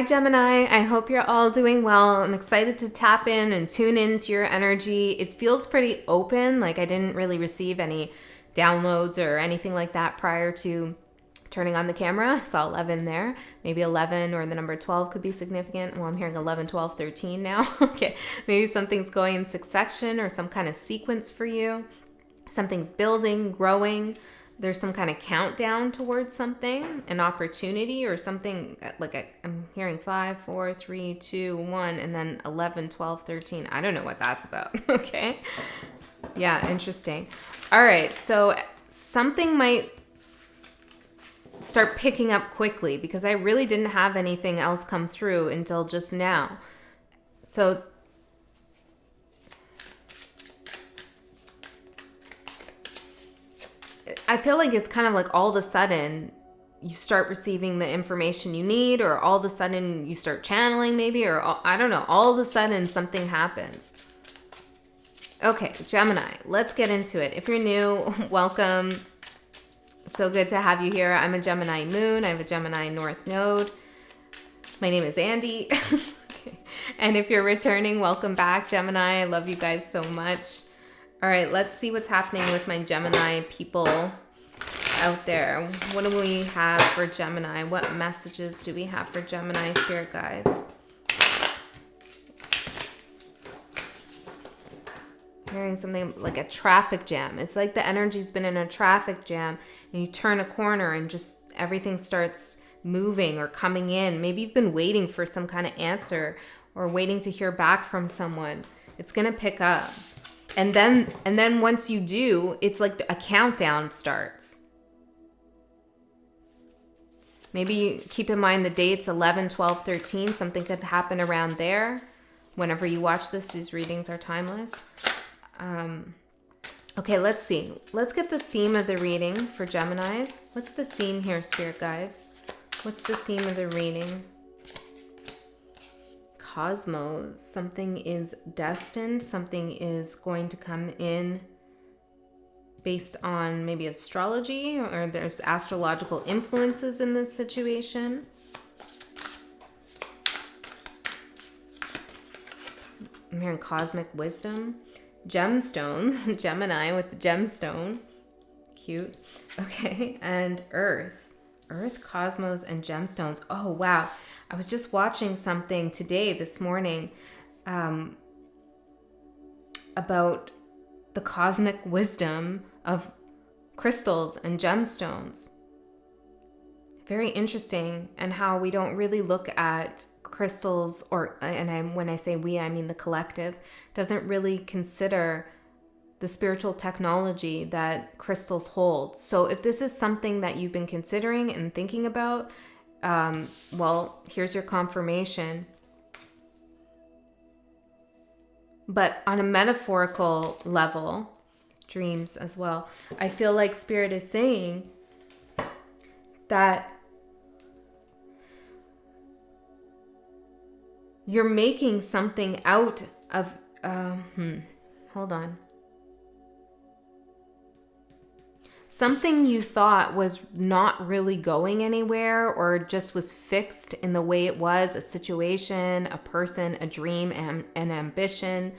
Hi Gemini, I hope you're all doing well. I'm excited to tap in and tune into your energy. It feels pretty open, like I didn't really receive any downloads or anything like that prior to turning on the camera. I saw 11 there. Maybe 11 or the number 12 could be significant. Well, I'm hearing 11, 12, 13 now. Okay, maybe something's going in succession or some kind of sequence for you. Something's building, growing. There's some kind of countdown towards something, an opportunity or something like I'm hearing 5, 4, 3, 2, 1, and then 11, 12, 13. I don't know what that's about. Okay. Yeah, interesting. All right. So something might start picking up quickly because I really didn't have anything else come through until just now. So I feel like it's kind of like all of a sudden you start receiving the information you need, or all of a sudden you start channeling maybe, or I don't know, all of a sudden something happens. Okay, Gemini, let's get into it. If you're new, welcome. So good to have you here. I'm a Gemini moon. I have a Gemini North Node. My name is Andy. Okay. And if you're returning, welcome back, Gemini. I love you guys so much. All right, let's see what's happening with my Gemini people out there. What do we have for Gemini? What messages do we have for Gemini spirit guides? Hearing something like a traffic jam. It's like the energy's been in a traffic jam and you turn a corner and just everything starts moving or coming in. Maybe you've been waiting for some kind of answer or waiting to hear back from someone. It's going to pick up. And then once you do, it's like a countdown starts. Maybe keep in mind the dates 11, 12, 13. Something could happen around there. Whenever you watch this, these readings are timeless. Okay, let's see. Let's get the theme of the reading for Geminis. What's the theme here, spirit guides? What's the theme of the reading? Cosmos. Something is destined. Something is going to come in based on maybe astrology, or there's astrological influences in this situation. I'm hearing cosmic wisdom. Gemstones. Gemini with the gemstone. Cute. Okay. And Earth. Earth, cosmos, and gemstones. Oh, wow. I was just watching something this morning, about the cosmic wisdom of crystals and gemstones. Very interesting, and how we don't really look at crystals, when I say we, I mean the collective, doesn't really consider the spiritual technology that crystals hold. So if this is something that you've been considering and thinking about, well, here's your confirmation. But on a metaphorical level, dreams as well, I feel like Spirit is saying that you're making something out of, hold on. Something you thought was not really going anywhere, or just was fixed in the way it was, a situation, a person, a dream, an ambition.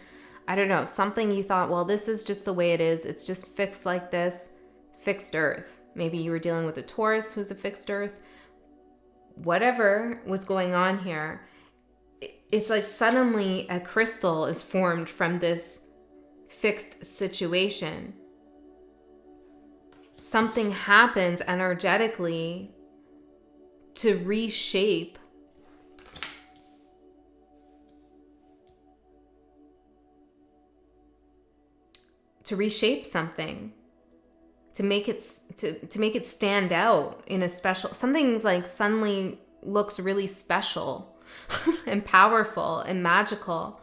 I don't know, something you thought, well, this is just the way it is. It's just fixed like this. It's fixed earth. Maybe you were dealing with a Taurus who's a fixed earth. Whatever was going on here, it's like suddenly a crystal is formed from this fixed situation. Something happens energetically to reshape something, to make it stand out in a special, something's like suddenly looks really special and powerful and magical.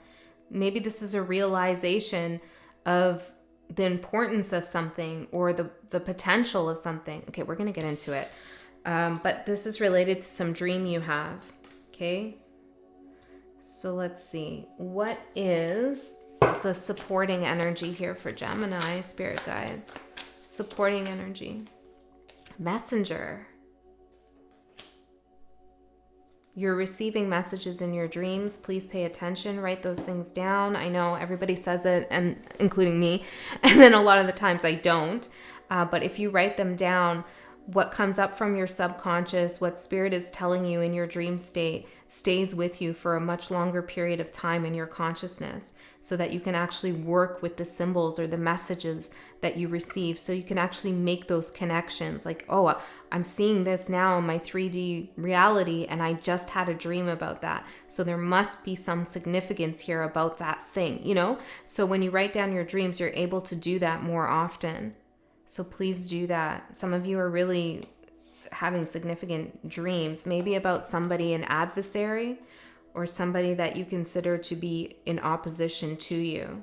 Maybe this is a realization of the importance of something, or the potential of something. Okay, we're going to get into it. But this is related to some dream you have. Okay. So let's see. What is the supporting energy here for Gemini, spirit guides? Supporting energy. Messenger. you're receiving messages in your dreams. Please pay attention. Write those things down. I know everybody says it, and including me. And then a lot of the times I don't. But if you write them down, what comes up from your subconscious, what spirit is telling you in your dream state, stays with you for a much longer period of time in your consciousness, so that you can actually work with the symbols or the messages that you receive, so you can actually make those connections. Like, oh, I'm seeing this now in my 3D reality, and I just had a dream about that. So there must be some significance here about that thing, you know? So when you write down your dreams, you're able to do that more often. So please do that. Some of you are really having significant dreams, maybe about somebody, an adversary, or somebody that you consider to be in opposition to you.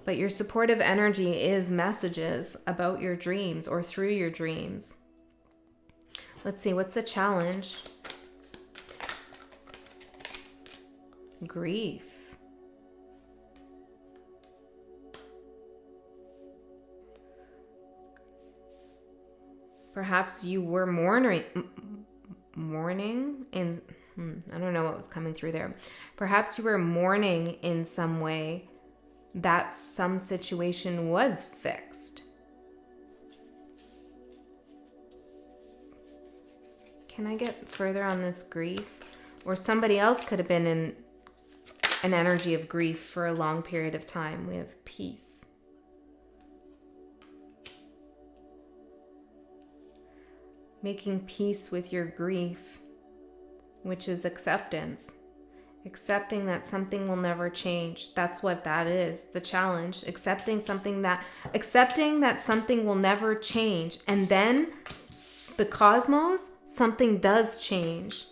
But your supportive energy is messages about your dreams or through your dreams. Let's see, what's the challenge? Grief. Perhaps you were mourning in, I don't know what was coming through there. Perhaps you were mourning in some way that some situation was fixed. Can I get further on this grief? Or somebody else could have been in an energy of grief for a long period of time. We have peace. Making peace with your grief, which is acceptance. Accepting that something will never change. That's what that is, the challenge. Accepting that something will never change. And then the cosmos, something does change.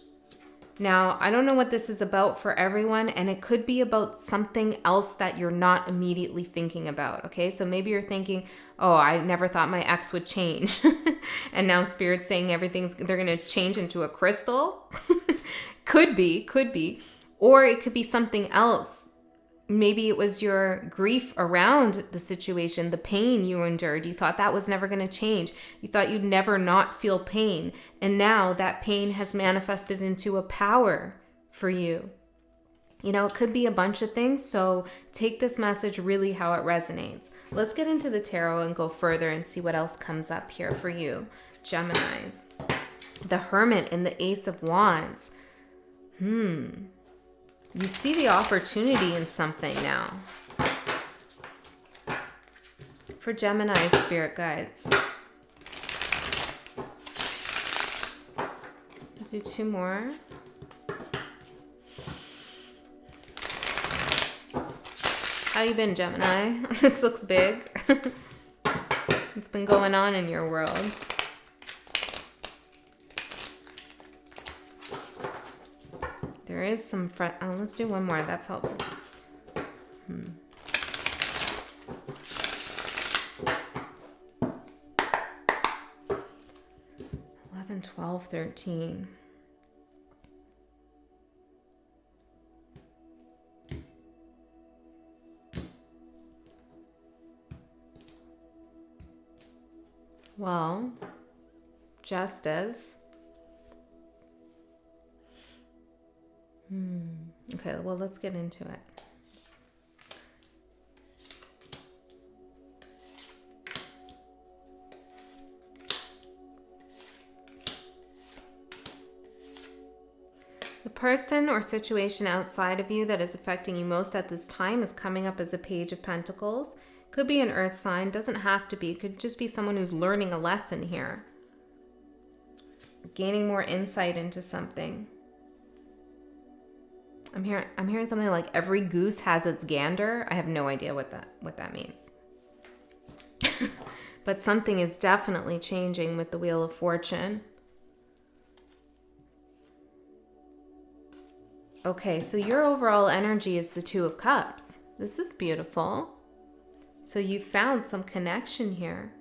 Now, I don't know what this is about for everyone, and it could be about something else that you're not immediately thinking about, okay? So maybe you're thinking, oh, I never thought my ex would change. And now Spirit's saying they're going to change into a crystal. Could be. Or it could be something else. Maybe it was your grief around the situation, the pain you endured. You thought that was never going to change. You thought you'd never not feel pain. And now that pain has manifested into a power for you. You know, it could be a bunch of things. So take this message really how it resonates. Let's get into the tarot and go further and see what else comes up here for you, Geminis. The Hermit and the Ace of Wands. You see the opportunity in something now. For Gemini's spirit guides. Do two more. How you been, Gemini? This looks big. What's been going on in your world? There is some front. Oh, let's do one more. That felt. 11, 12, 13. Well, Justice. Okay, well, let's get into it. The person or situation outside of you that is affecting you most at this time is coming up as a Page of Pentacles. Could be an earth sign, doesn't have to be. It could just be someone who's learning a lesson here. Gaining more insight into something. I'm hearing something like every goose has its gander. I have no idea what that means. But something is definitely changing with the Wheel of Fortune. Okay, so your overall energy is the Two of Cups. This is beautiful. So you found some connection here.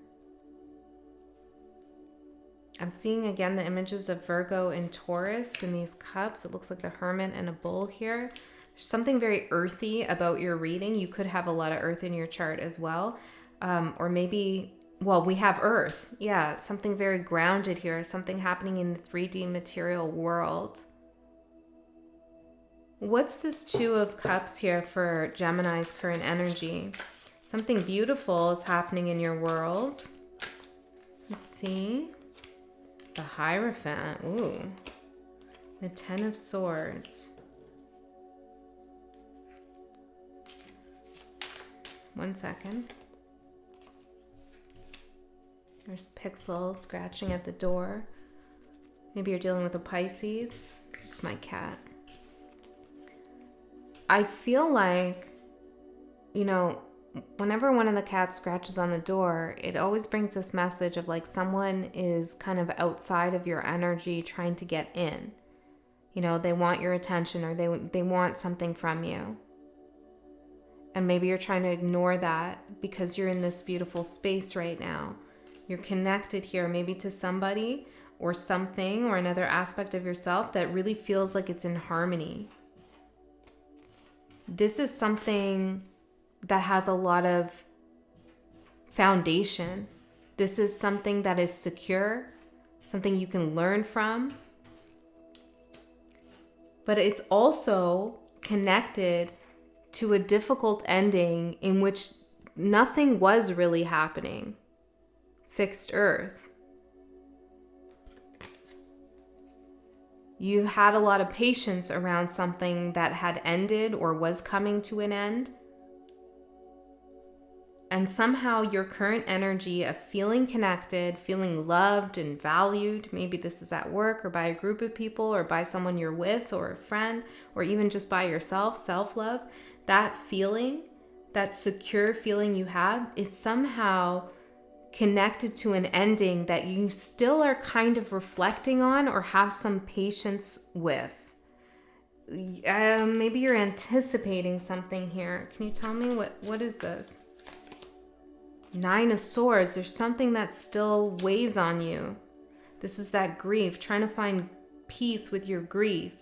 I'm seeing again the images of Virgo and Taurus in these cups. It looks like the Hermit and a bull here. There's something very earthy about your reading. You could have a lot of earth in your chart as well. Or maybe, well, we have earth. Yeah, something very grounded here. Something happening in the 3D material world. What's this Two of Cups here for Gemini's current energy? Something beautiful is happening in your world. Let's see. The Hierophant. Ooh. The Ten of Swords. One second. There's Pixel scratching at the door. Maybe you're dealing with a Pisces. It's my cat. I feel like, whenever one of the cats scratches on the door, it always brings this message of like someone is kind of outside of your energy trying to get in. They want your attention, or they want something from you. And maybe you're trying to ignore that because you're in this beautiful space right now. You're connected here maybe to somebody or something or another aspect of yourself that really feels like it's in harmony. This is something that has a lot of foundation. This is something that is secure, something you can learn from. But it's also connected to a difficult ending in which nothing was really happening. Fixed earth. You had a lot of patience around something that had ended or was coming to an end. And somehow your current energy of feeling connected, feeling loved and valued, maybe this is at work or by a group of people or by someone you're with or a friend or even just by yourself, self-love, that feeling, that secure feeling you have is somehow connected to an ending that you still are kind of reflecting on or have some patience with. Maybe you're anticipating something here. Can you tell me what is this? Nine of Swords. There's something that still weighs on you. This is that grief, trying to find peace with your grief.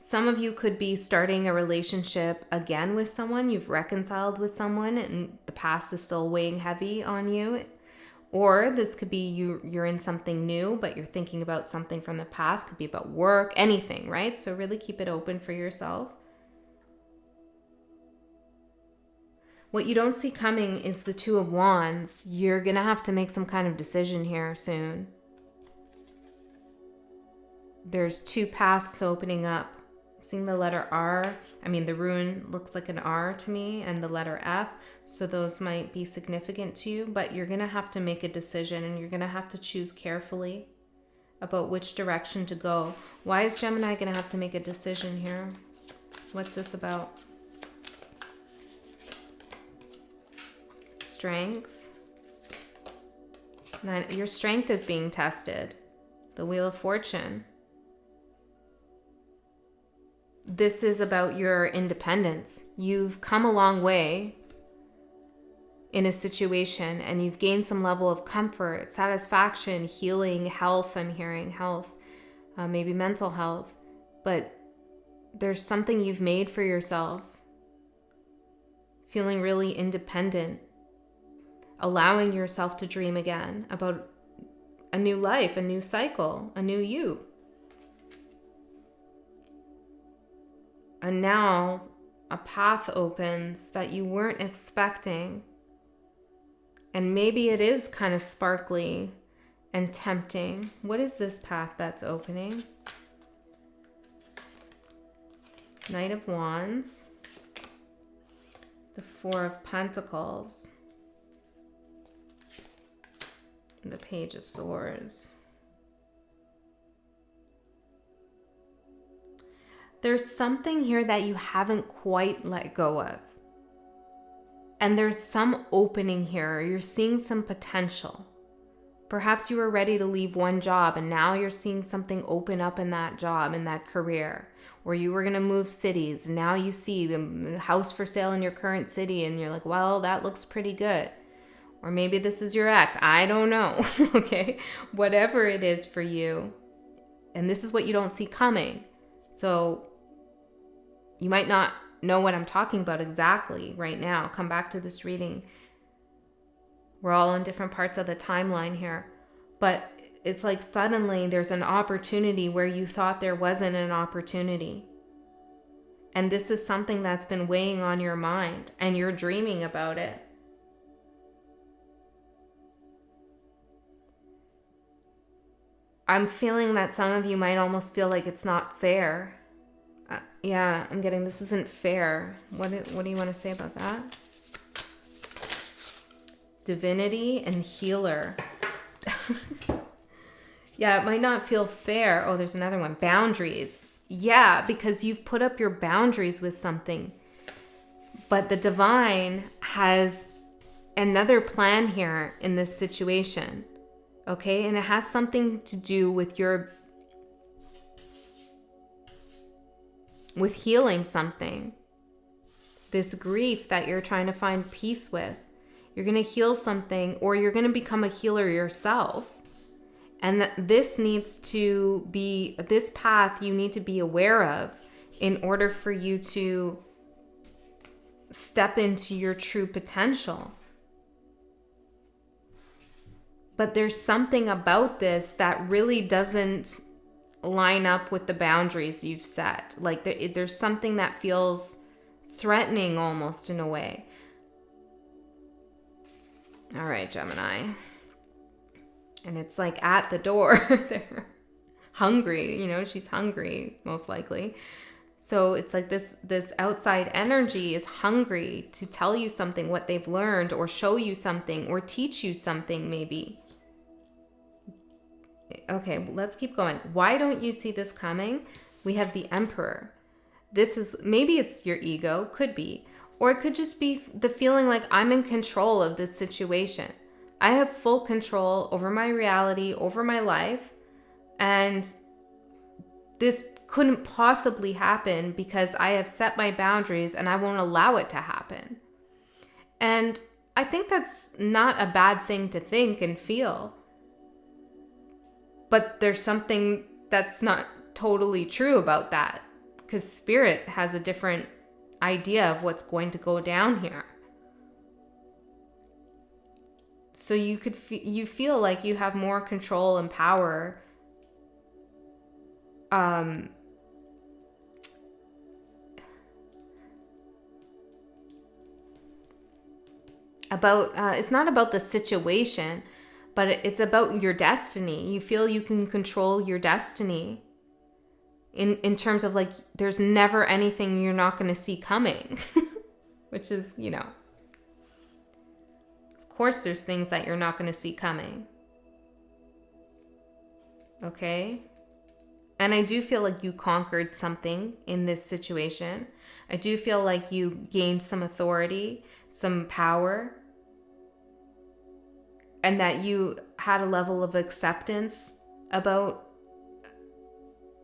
Some of you could be starting a relationship again with someone. You've reconciled with someone and the past is still weighing heavy on you. Or this could be you're in something new, but you're thinking about something from the past. Could be about work, anything, right? So really keep it open for yourself. What you don't see coming is the Two of Wands. You're going to have to make some kind of decision here soon. There's two paths opening up. Seeing the letter R, the rune looks like an R to me, and the letter F, so those might be significant to you, but you're going to have to make a decision and you're going to have to choose carefully about which direction to go. Why is Gemini going to have to make a decision here? What's this about? Strength. Your strength is being tested. The Wheel of Fortune. This is about your independence. You've come a long way in a situation and you've gained some level of comfort, satisfaction, healing, health. I'm hearing health, maybe mental health, but there's something you've made for yourself. Feeling really independent, allowing yourself to dream again about a new life, a new cycle, a new you. And now a path opens that you weren't expecting. And maybe it is kind of sparkly and tempting. What is this path that's opening? Knight of Wands. The Four of Pentacles. And the Page of Swords. There's something here that you haven't quite let go of. And there's some opening here. You're seeing some potential. Perhaps you were ready to leave one job and now you're seeing something open up in that job, in that career. Or you were going to move cities and now you see the house for sale in your current city and you're like, well, that looks pretty good. Or maybe this is your ex. I don't know. Okay. Whatever it is for you. And this is what you don't see coming. So you might not know what I'm talking about exactly right now. Come back to this reading. We're all in different parts of the timeline here. But it's like suddenly there's an opportunity where you thought there wasn't an opportunity. And this is something that's been weighing on your mind and you're dreaming about it. I'm feeling that some of you might almost feel like it's not fair. Yeah, I'm getting this isn't fair. What do you want to say about that? Divinity and healer. Yeah, it might not feel fair. Oh, there's another one. Boundaries. Yeah, because you've put up your boundaries with something. But the divine has another plan here in this situation. Okay? And it has something to do with healing something. This grief that you're trying to find peace with. You're going to heal something, or you're going to become a healer yourself. And this path you need to be aware of in order for you to step into your true potential. But there's something about this that really doesn't line up with the boundaries you've set. Like there's something that feels threatening almost in a way. All right, Gemini. And it's like at the door. They're hungry, she's hungry, most likely. So it's like this outside energy is hungry to tell you something, what they've learned, or show you something, or teach you something maybe. Okay, let's keep going. Why don't you see this coming? We have the Emperor. Maybe it's your ego, could be. Or it could just be the feeling like I'm in control of this situation. I have full control over my reality, over my life. And this couldn't possibly happen because I have set my boundaries and I won't allow it to happen. And I think that's not a bad thing to think and feel. But there's something that's not totally true about that, because Spirit has a different idea of what's going to go down here. So you feel like you have more control and power it's not about the situation, but it's about your destiny. You feel you can control your destiny in terms of like there's never anything you're not going to see coming, which is, of course there's things that you're not going to see coming. Okay? And I do feel like you conquered something in this situation. I do feel like you gained some authority, some power, and that you had a level of acceptance about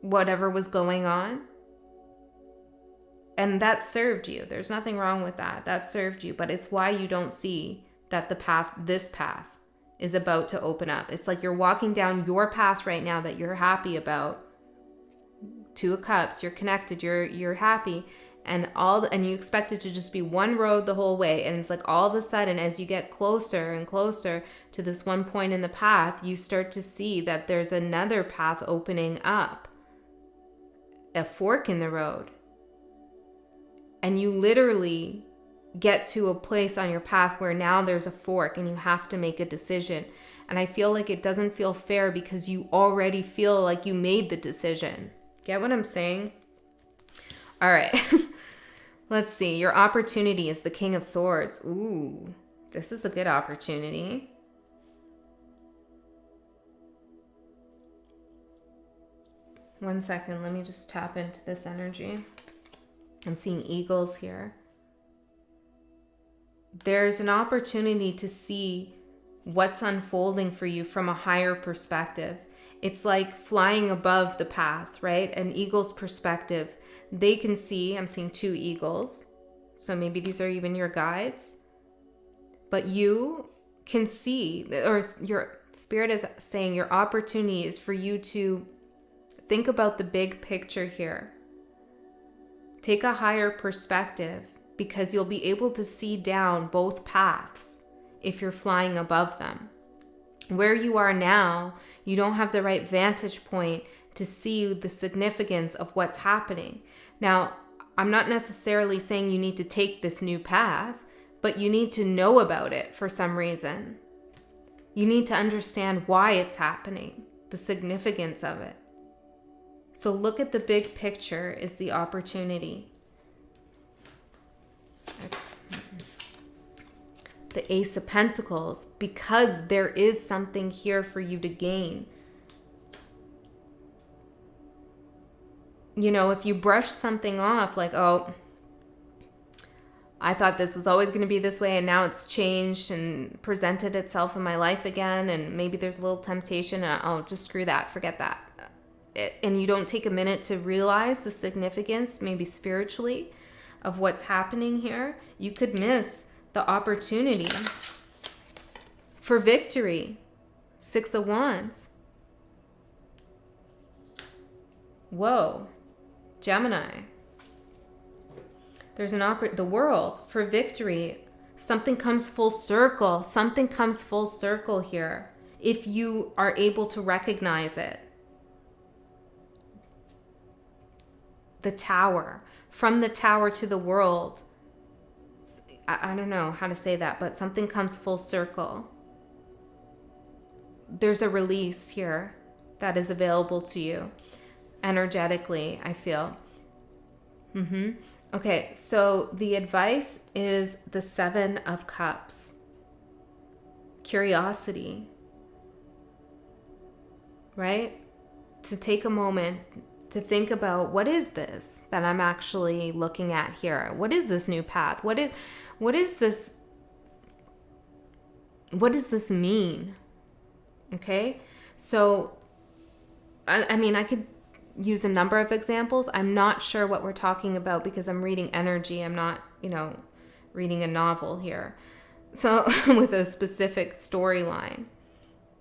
whatever was going on. And that served you. There's nothing wrong with that. That served you. But it's why you don't see that this path is about to open up. It's like you're walking down your path right now that you're happy about. Two of Cups, you're connected, you're happy. And you expect it to just be one road the whole way. And it's like all of a sudden, as you get closer and closer to this one point in the path, you start to see that there's another path opening up. A fork in the road. And you literally get to a place on your path where now there's a fork and you have to make a decision. And I feel like it doesn't feel fair because you already feel like you made the decision. Get what I'm saying? All right. Let's see. Your opportunity is the King of Swords. Ooh, this is a good opportunity. One second. Let me just tap into this energy. I'm seeing eagles here. There's an opportunity to see what's unfolding for you from a higher perspective. It's like flying above the path, right? An eagle's perspective. They can see, I'm seeing two eagles. So maybe these are even your guides. But you can see, or your spirit is saying your opportunity is for you to think about the big picture here. Take a higher perspective because you'll be able to see down both paths if you're flying above them. Where you are now, you don't have the right vantage point to see the significance of what's happening. Now, I'm not necessarily saying you need to take this new path, but you need to know about it for some reason. You need to understand why it's happening, the significance of it. So look at the big picture is the opportunity. The Ace of Pentacles, because there is something here for you to gain. You know, if you brush something off like, oh, I thought this was always going to be this way and now it's changed and presented itself in my life again, and maybe there's a little temptation and oh, just screw that, forget that. And you don't take a minute to realize the significance, maybe spiritually, of what's happening here, you could miss the opportunity for victory. Six of Wands. Whoa. Gemini. There's the World for victory. Something comes full circle. Something comes full circle here if you are able to recognize it. The Tower. From the Tower to the World. I don't know how to say that, but something comes full circle. There's a release here that is available to you energetically, I feel. Okay, so the advice is the Seven of Cups. Curiosity, right? To take a moment to think about, what is this that I'm actually looking at here? What is this new path? What does this mean? Okay, so I mean, I could use a number of examples. I'm not sure what we're talking about because I'm reading energy. I'm not, reading a novel here. So with a specific storyline.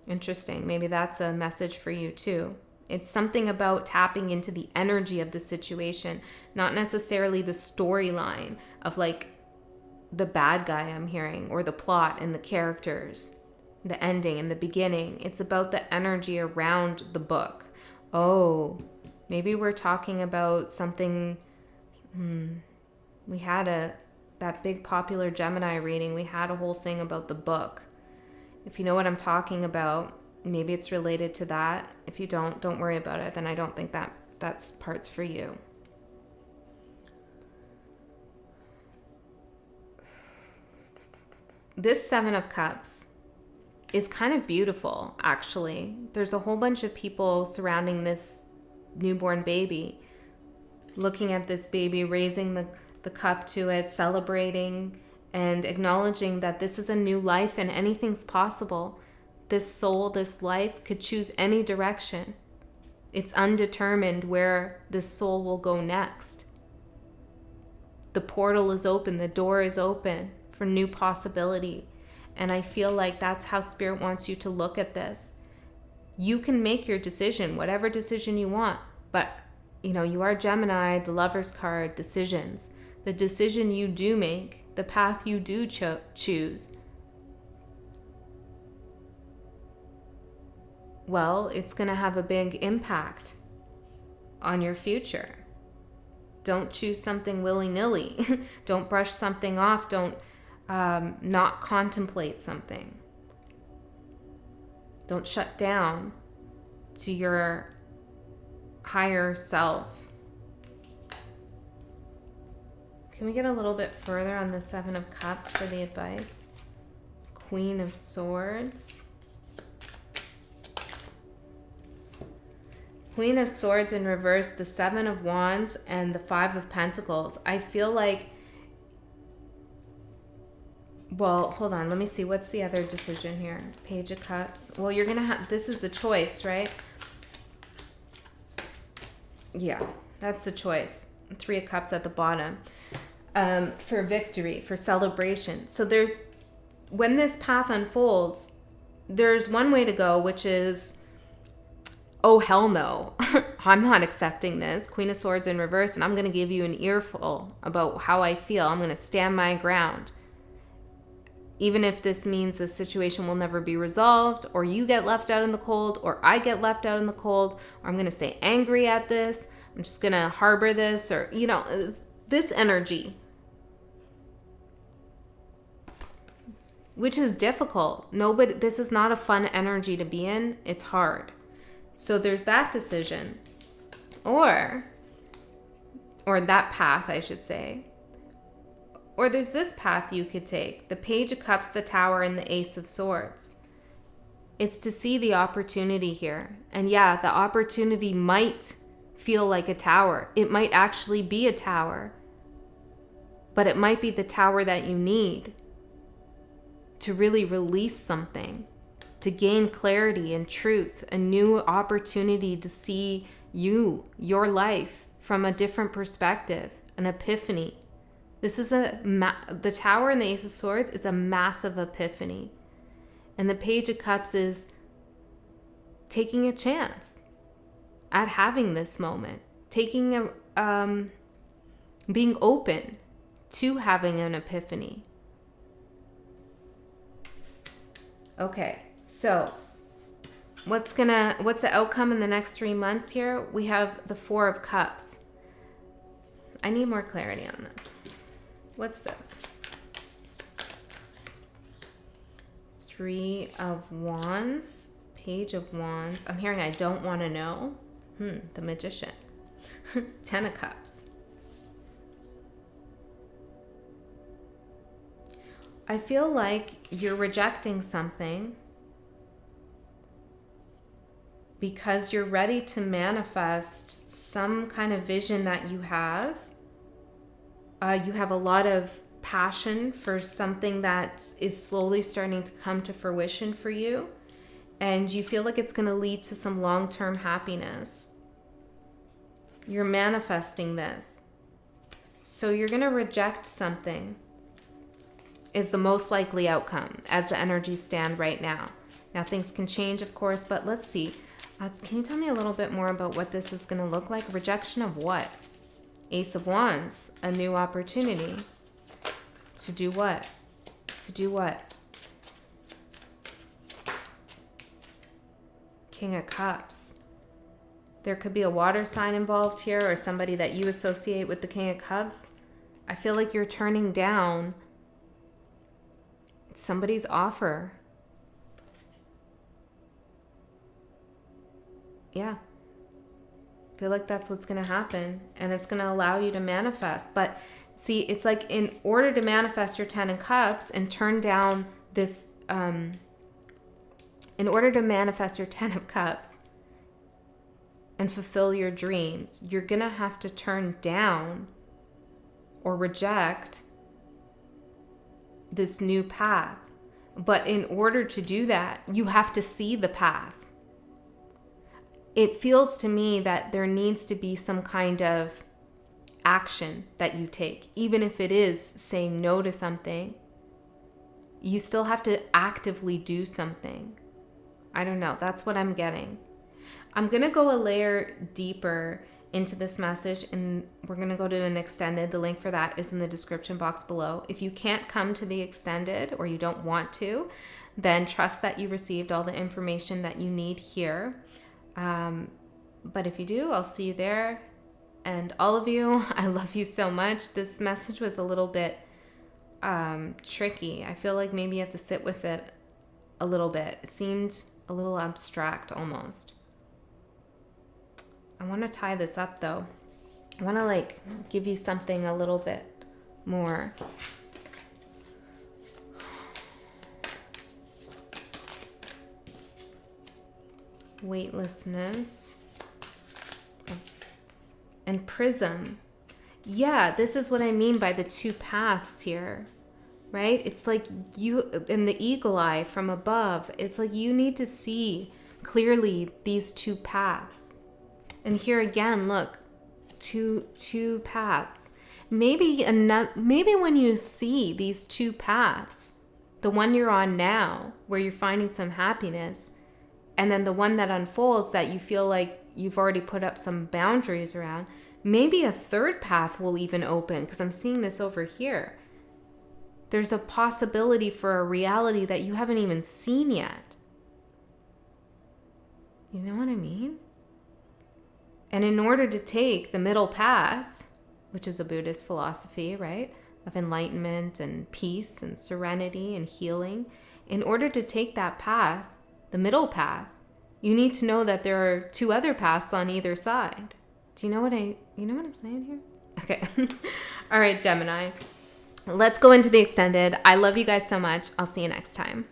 Interesting. Maybe that's a message for you too. It's something about tapping into the energy of the situation, not necessarily the storyline of like the bad guy I'm hearing or the plot and the characters, the ending and the beginning. It's about the energy around the book. Oh, maybe we're talking about something. We had that big popular Gemini reading. We had a whole thing about the book. If you know what I'm talking about, maybe it's related to that. If you don't worry about it. Then I don't think that's parts for you. This Seven of Cups is kind of beautiful, actually. There's a whole bunch of people surrounding this newborn baby, looking at this baby, raising the cup to it, celebrating and acknowledging that this is a new life and anything's possible. This soul, this life could choose any direction. It's undetermined where this soul will go next. The portal is open, the door is open for new possibility. And I feel like that's how Spirit wants you to look at this. You can make your decision, whatever decision you want, but you are Gemini, the Lover's card, decisions. The decision you do make, the path you do choose, well, it's going to have a big impact on your future. Don't choose something willy-nilly. Don't brush something off. Don't not contemplate something. Don't shut down to your higher self. Can we get a little bit further on the Seven of Cups for the advice? Queen of Swords. Queen of Swords in reverse, the Seven of Wands, and the Five of Pentacles. I feel like, well, hold on. Let me see. What's the other decision here? Page of Cups. Well, you're going to have, this is the choice, right? Yeah, that's the choice. Three of Cups at the bottom. For victory, for celebration. So when this path unfolds, there's one way to go, which is, oh, hell no. I'm not accepting this. Queen of Swords in reverse, and I'm going to give you an earful about how I feel. I'm going to stand my ground. Even if this means the situation will never be resolved, or you get left out in the cold, or I get left out in the cold, or I'm going to stay angry at this, I'm just going to harbor this, or, this energy, which is difficult. This is not a fun energy to be in. It's hard. So there's that decision, or that path, I should say. Or there's this path you could take, the Page of Cups, the Tower, and the Ace of Swords. It's to see the opportunity here. And yeah, the opportunity might feel like a tower. It might actually be a tower. But it might be the tower that you need to really release something, to gain clarity and truth, a new opportunity to see your life from a different perspective, an epiphany. This is the Tower and the Ace of Swords is a massive epiphany. And the Page of Cups is taking a chance at having this moment, being open to having an epiphany. Okay, so what's the outcome in the next 3 months here? We have the Four of Cups. I need more clarity on this. What's this? Three of Wands, Page of Wands. I'm hearing I don't want to know. The Magician. 10 of Cups. I feel like you're rejecting something because you're ready to manifest some kind of vision that you have. You have a lot of passion for something that is slowly starting to come to fruition for you. And you feel like it's going to lead to some long-term happiness. You're manifesting this. So you're going to reject something is the most likely outcome as the energies stand right now. Now things can change, of course, but let's see. Can you tell me a little bit more about what this is going to look like? Rejection of what? Ace of Wands, a new opportunity. To do what? To do what? King of Cups. There could be a water sign involved here or somebody that you associate with the King of Cups. I feel like you're turning down somebody's offer. Yeah. I feel like that's what's going to happen, and it's going to allow you to manifest. But see, it's like in order to manifest your 10 of Cups and turn down this, in order to manifest your 10 of Cups and fulfill your dreams, you're going to have to turn down or reject this new path. But in order to do that, you have to see the path. It feels to me that there needs to be some kind of action that you take. Even if it is saying no to something, you still have to actively do something. I don't know. That's what I'm getting. I'm going to go a layer deeper into this message, and we're going to go to an extended. The link for that is in the description box below. If you can't come to the extended or you don't want to, then trust that you received all the information that you need here. But if you do, I'll see you there. And all of you, I love you so much. This message was a little bit tricky. I feel like maybe you have to sit with it a little bit. It seemed a little abstract almost. I want to tie this up though. I want to give you something a little bit more. Weightlessness and prism. Yeah, this is what I mean by the two paths here, right? It's like you in the eagle eye from above. It's like you need to see clearly these two paths. And here again, look, two paths. Maybe when you see these two paths, the one you're on now, where you're finding some happiness, and then the one that unfolds that you feel like you've already put up some boundaries around, maybe a third path will even open, because I'm seeing this over here. There's a possibility for a reality that you haven't even seen yet. You know what I mean? And in order to take the middle path, which is a Buddhist philosophy, right, of enlightenment and peace and serenity and healing, in order to take that path, the middle path, you need to know that there are two other paths on either side. Do you know what I'm saying here? Okay. All right, Gemini. Let's go into the extended. I love you guys so much. I'll see you next time.